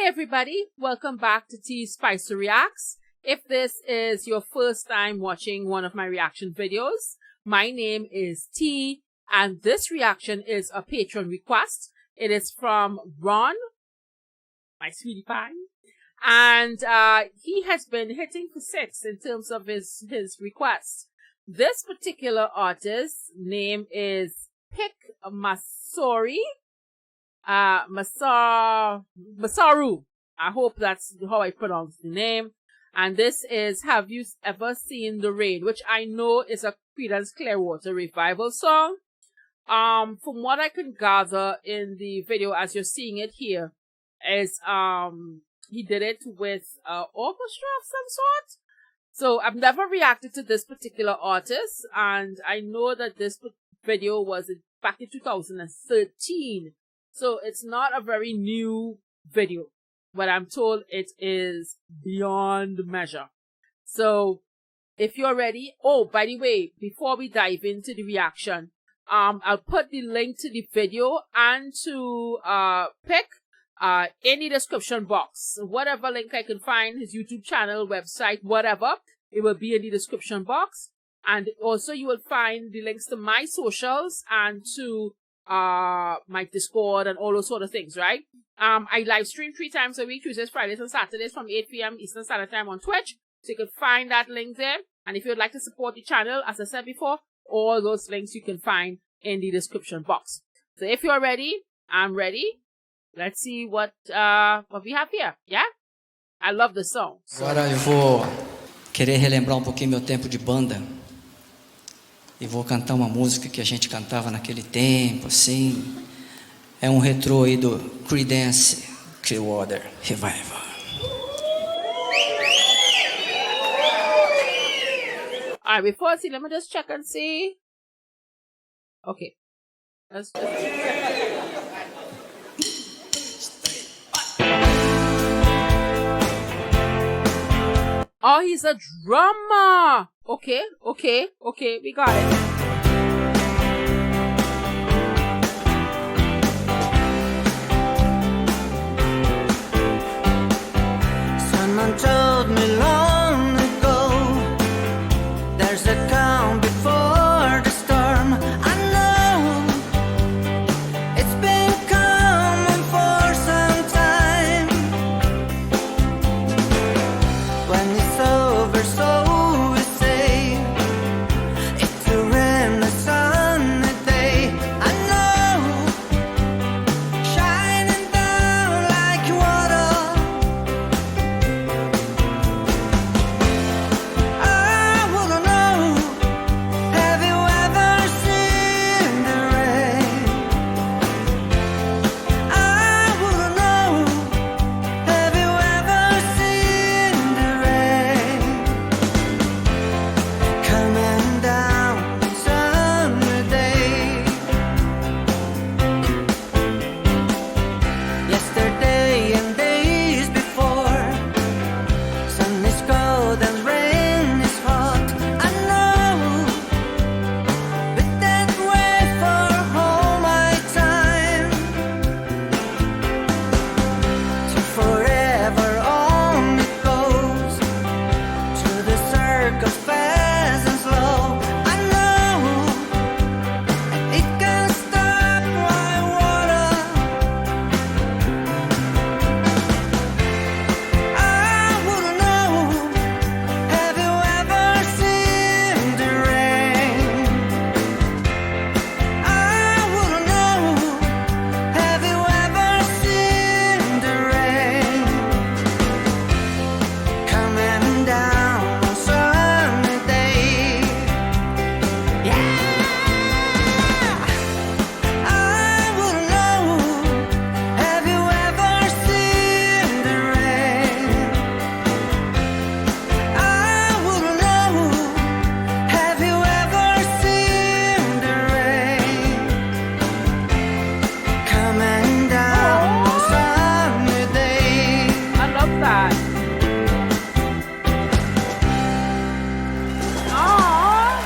everybody, welcome back to T Spicer Reacts. If this is your first time watching one of my reaction videos, my name is T, and this reaction is a Patron request. It is from Ron, my sweetie pie, and he has been hitting for 6 in terms of his requests. This particular artist's name is Pik Massaru. Massaru. I hope that's how I pronounce the name. And this is Have You Ever Seen the Rain, which I know is a Creedence Clearwater revival song. From what I can gather in the video as you're seeing it here, is he did it with orchestra of some sort. So I've never reacted to this particular artist, and I know that this video was back in 2013. So it's not a very new video, but I'm told it is beyond measure. So if you're ready, oh, by the way, before we dive into the reaction, I'll put the link to the video and to Pik in the description box. Whatever link I can find, his YouTube channel, website, whatever, it will be in the description box. And also you will find the links to my socials and to my Discord and all those sort of things, right? I live stream 3 times a week, Tuesdays, Fridays, and Saturdays from 8 p.m. Eastern Standard Time on Twitch. So you can find that link there. And if you'd like to support the channel, as I said before, all those links you can find in the description box. So if you're ready, I'm ready. Let's see what we have here, yeah? I love the song. Agora eu vou querer relembrar um pouquinho meu tempo de banda. E vou cantar uma música que a gente cantava naquele tempo, assim. É um retrô aí do Creedence Clearwater Revival. Alright, before I see, let me just check and see. Okay. Let's just Oh, he's a drummer. Okay, we got it. Someone told me long ago, there's a calm before the storm. I know it's been coming for some time. When it's over, so we say, if you ran the sun a day, I know, shining down like water. I wanna know, have you ever seen the rain? I wanna know, have you ever seen the rain? Coming down on summer day. Yesterday and days before, sun is cold and rain is hot. I know, but that way for all my time, to forever on it goes, to the circle fast and slow. I know it can stop my water. I wanna know, have you ever seen the rain? I wanna know, have you ever seen the rain? Coming down on sunny day. Yeah, I wanna know, have you ever seen the rain? I wanna know, have you ever seen the rain? Coming down on sunny day. I love that. Aww.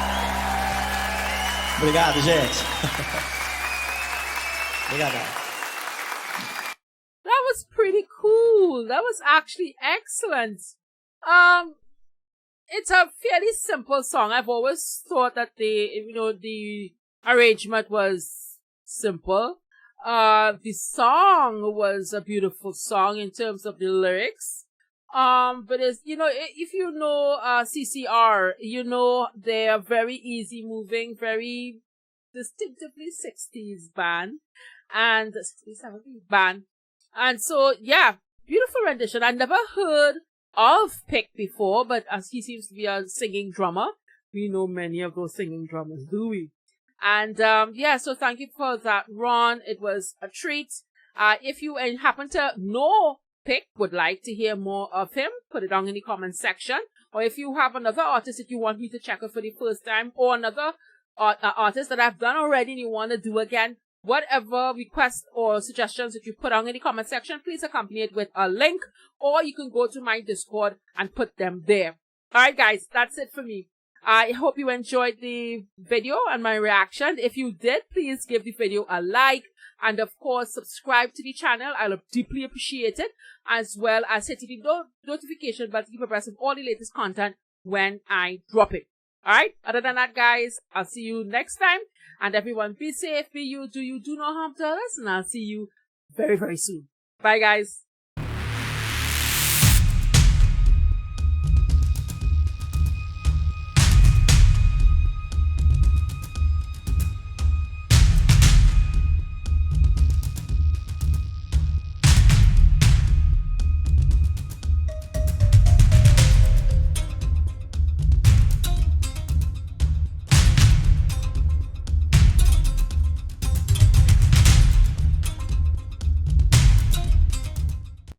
Obrigado, gente. Obrigado. That was pretty pretty cool. That was actually excellent. It's a fairly simple song. I've always thought that the arrangement was simple. The song was a beautiful song in terms of the lyrics. But it's, if you know, CCR, they are very easy moving, very distinctively 60s band and 60s, 70s band. And so, yeah, beautiful rendition. I never heard of Pik before, but as he seems to be a singing drummer, we know many of those singing drummers, do we? And, so thank you for that, Ron. It was a treat. If you happen to know Pik, would like to hear more of him, put it down in the comment section. Or if you have another artist that you want me to check out for the first time, or another artist that I've done already and you want to do again, whatever requests or suggestions that you put down in the comment section, please accompany it with a link, or you can go to my Discord and put them there. Alright guys, that's it for me. I hope you enjoyed the video and my reaction. If you did, please give the video a like, and of course subscribe to the channel. I'll deeply appreciate it, as well as hit the notification button to keep abreast of all the latest content when I drop it. Alright, other than that guys, I'll see you next time, and everyone be safe, be you, do no harm to others, and I'll see you very, very soon. Bye guys.